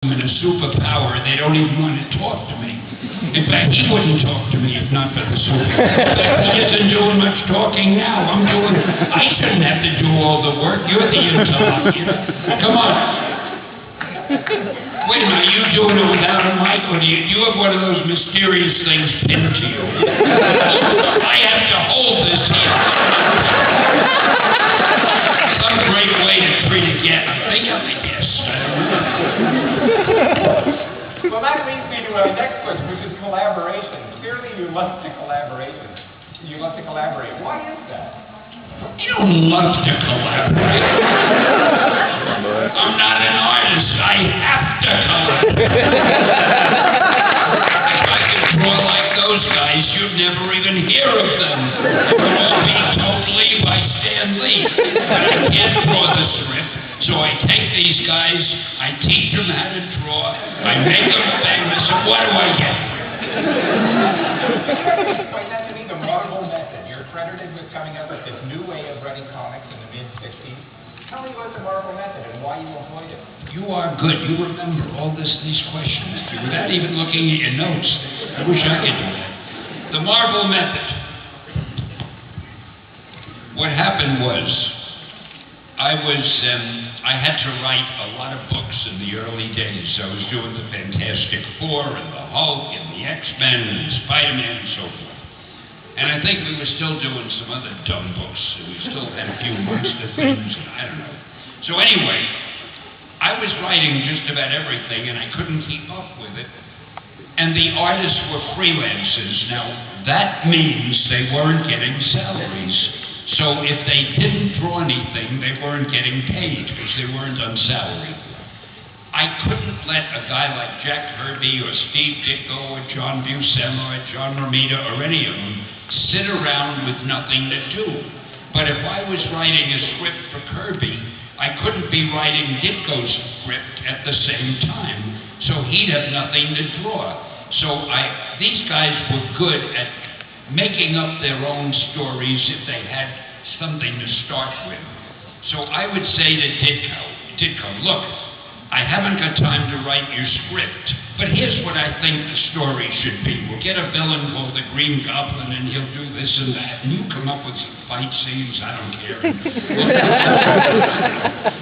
and a superpower, they don't even want to talk to me. In fact, he wouldn't talk to me if not for the superpower. He isn't doing much talking now. I shouldn't have to do all the work. You're the interlocutor. Come on. Wait a minute, are you doing it without a mic, or do you have one of those mysterious things pinned to you? I have to hold this here. Some great way to treat a guest. I think I'm a guest. I don't know. Well, that leads me to our next question, which is collaboration. Clearly, you love to collaboration. You love to collaborate. Why is that? You don't love to collaborate. I'm not an artist. I have to collaborate. If I could draw like those guys, you'd never even hear of them. It would all be totally by Stan Lee. But I can't draw the script, so I take these guys, I teach them how to draw, I make them famous, and what do I get? Explain that to me, the Marvel method. You're credited with coming up with this new way of writing comics in the mid-'60s. Tell me about the Marvel method and why you employed it. You are good. You remember all these questions without even looking at your notes. I wish I could do that. The Marvel method. What happened was, I had to write a lot of books in the early days. I was doing the Fantastic Four and the Hulk and the X-Men and Spider-Man and so forth. And I think we were still doing some other dumb books. And we still had a few monster things, and I don't know. So anyway, I was writing just about everything, and I couldn't keep up with it. And the artists were freelancers. Now, that means they weren't getting salaries. So if they didn't draw anything, they weren't getting paid because they weren't on salary. I couldn't let a guy like Jack Kirby or Steve Ditko or John Buscema or John Romita or any of them sit around with nothing to do. But if I was writing a script for Kirby, I couldn't be writing Ditko's script at the same time, so he'd have nothing to draw. So these guys were good at making up their own stories if they had something to start with. So I would say to Ditko, look, I haven't got time to write your script, but here's what I think the story should be. We'll get a villain called the Green Goblin, and he'll do this and that, and you come up with some fight scenes, I don't care.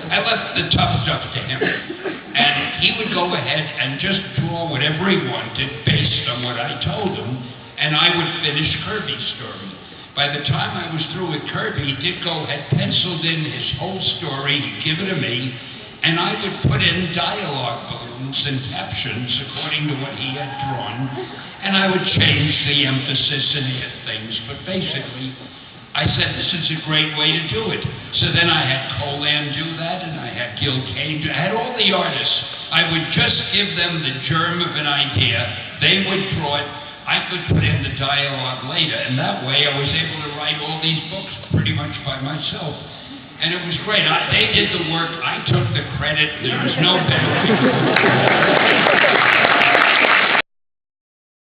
I left the tough stuff to him, and he would go ahead and just draw whatever he wanted based on what I told him, and I would finish Kirby's story. By the time I was through with Kirby, Ditko had penciled in his whole story, he'd give it to me, and I would put in dialogue balloons and captions according to what he had drawn, and I would change the emphasis and add things. But basically, I said, this is a great way to do it. So then I had Colan do that, and I had Gil Kane do it. I had all the artists. I would just give them the germ of an idea. They would draw it. I could put in the dialogue later, and that way I was able to write all these books pretty much by myself. And it was great. They did the work. I took the credit. There was no benefit.